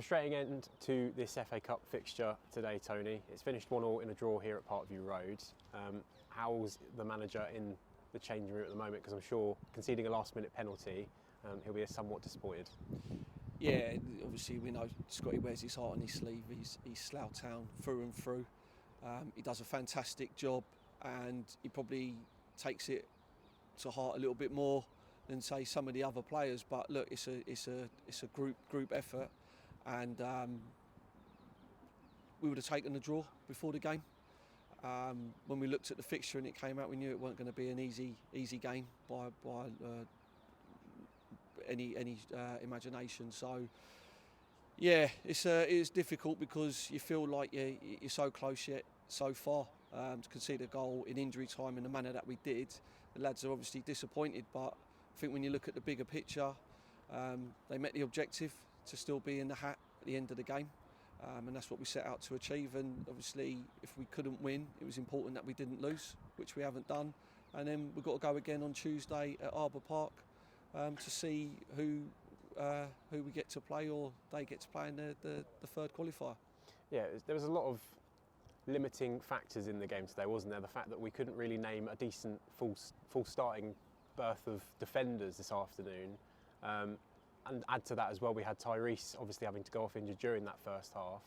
frustrating end to this FA Cup fixture today, Tony. It's finished 1-1 in a draw here at Parkview Road. How's the manager in the changing room at the moment? Because I'm sure conceding a last-minute penalty, he'll be somewhat disappointed. Yeah, obviously we know Scotty wears his heart on his sleeve. He's Slough Town through and through. He does a fantastic job, and he probably takes it to heart a little bit more than say some of the other players. But look, it's a group effort, and we would have taken the draw before the game. When we looked at the fixture and it came out, we knew it weren't going to be an easy game by any imagination. So yeah, it's difficult because you feel like you're so close yet so far. To concede a goal in injury time in the manner that we did, the lads are obviously disappointed, but I think when you look at the bigger picture, they met the objective to still be in the hat at the end of the game, and that's what we set out to achieve. And obviously if we couldn't win, it was important that we didn't lose, which we haven't done. And then we've got to go again on Tuesday at Arbour Park to see who we get to play, or they get to play in the third qualifier. Yeah, there was a lot of limiting factors in the game today, wasn't there? The fact that we couldn't really name a decent full starting berth of defenders this afternoon, and add to that as well, we had Tyrese obviously having to go off injured during that first half.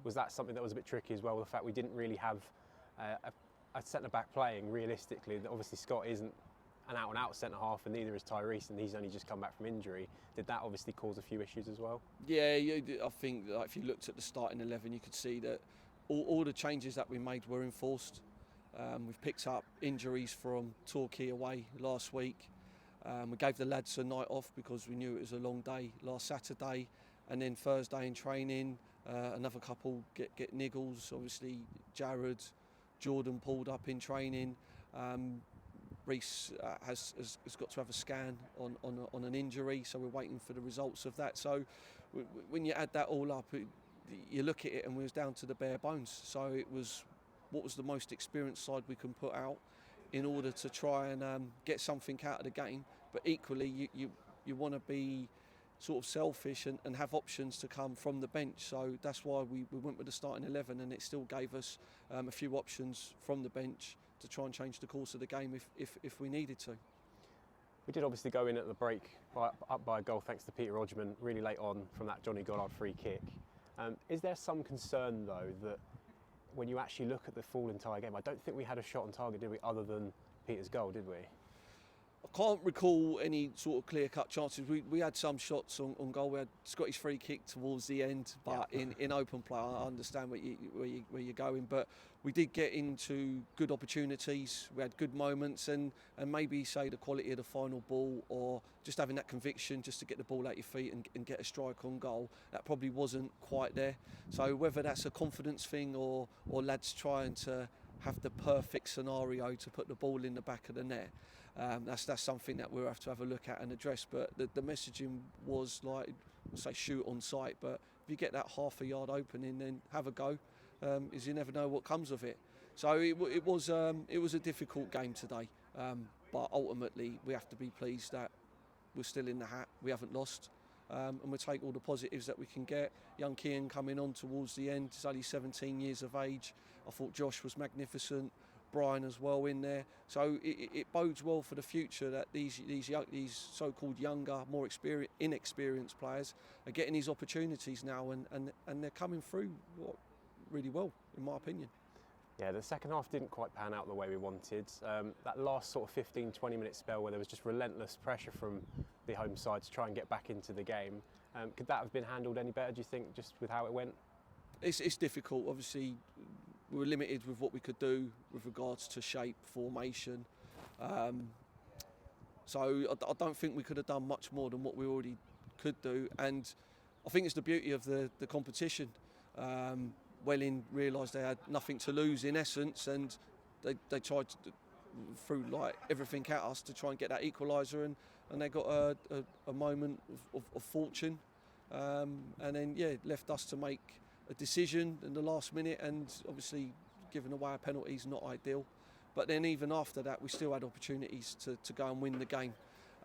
Was that something that was a bit tricky as well? The fact we didn't really have a centre back playing realistically. Obviously Scott isn't an out-and-out centre-half, and neither is Tyrese, and he's only just come back from injury. Did that obviously cause a few issues as well? Yeah, I think like, if you looked at the starting 11, you could see that all the changes that we made were enforced. We've picked up injuries from Torquay away last week. We gave the lads a night off because we knew it was a long day last Saturday, and then Thursday in training, another couple get niggles. Obviously, Jared, Jordan pulled up in training. Reece has got to have a scan on an injury, so we're waiting for the results of that. So when you add that all up, you look at it and we was down to the bare bones. So it was what was the most experienced side we can put out in order to try and get something out of the game. But equally, you want to be sort of selfish and have options to come from the bench. So that's why we went with the starting 11, and it still gave us a few options from the bench to try and change the course of the game if we needed to. We did obviously go in at the break up by a goal thanks to Peter Rodgman really late on from that Johnny Goddard free kick. Is there some concern though that when you actually look at the full entire game, I don't think we had a shot on target, did we, other than Peter's goal, did we? I can't recall any sort of clear-cut chances. We had some shots on goal. We had Scotty's free kick towards the end, but in open play, I understand where you're going. But we did get into good opportunities. We had good moments, and maybe say the quality of the final ball, or just having that conviction just to get the ball out your feet and get a strike on goal, that probably wasn't quite there. So whether that's a confidence thing or lads trying to have the perfect scenario to put the ball in the back of the net, that's something that we'll have to have a look at and address. But the messaging was like, say, shoot on sight, but if you get that half a yard opening, then have a go, as you never know what comes of it. So it was a difficult game today, but ultimately we have to be pleased that we're still in the hat, we haven't lost. And we'll take all the positives that we can get. Young Kian coming on towards the end, he's only 17 years of age. I thought Josh was magnificent, Brian as well in there. So it bodes well for the future that these so-called younger, more inexperienced players are getting these opportunities now, and they're coming through really well, in my opinion. Yeah, the second half didn't quite pan out the way we wanted. That last sort of 15-20 minute spell where there was just relentless pressure from the home side to try and get back into the game. Could that have been handled any better, do you think, just with how it went? It's difficult. Obviously, we were limited with what we could do with regards to shape, formation. So I don't think we could have done much more than what we already could do. And I think it's the beauty of the competition. Welling realised they had nothing to lose in essence, and they tried to threw like everything at us to try and get that equaliser, and they got a moment of fortune, and then left us to make a decision in the last minute, and obviously giving away a penalty is not ideal. But then even after that, we still had opportunities to go and win the game.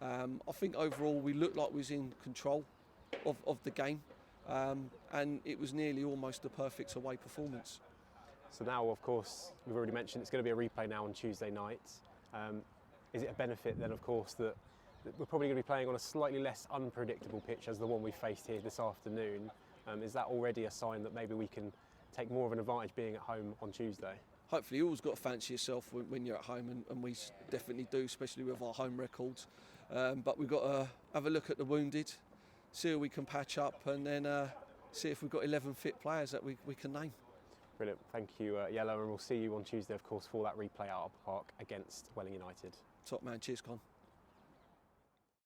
I think overall we looked like we was in control of the game. and it was nearly almost a perfect away performance. So now, of course, we've already mentioned it's going to be a replay now on Tuesday night. Is it a benefit then, of course, that we're probably going to be playing on a slightly less unpredictable pitch as the one we faced here this afternoon? Is that already a sign that maybe we can take more of an advantage being at home on Tuesday? Hopefully you always got to fancy yourself when you're at home, and we definitely do, especially with our home records. But we've got to have a look at the wounded, see who we can patch up, and then see if we've got 11 fit players that we can name. Brilliant, thank you, Yellow, and we'll see you on Tuesday, of course, for that replay at Upper Park against Welling United. Top man, cheers, Con.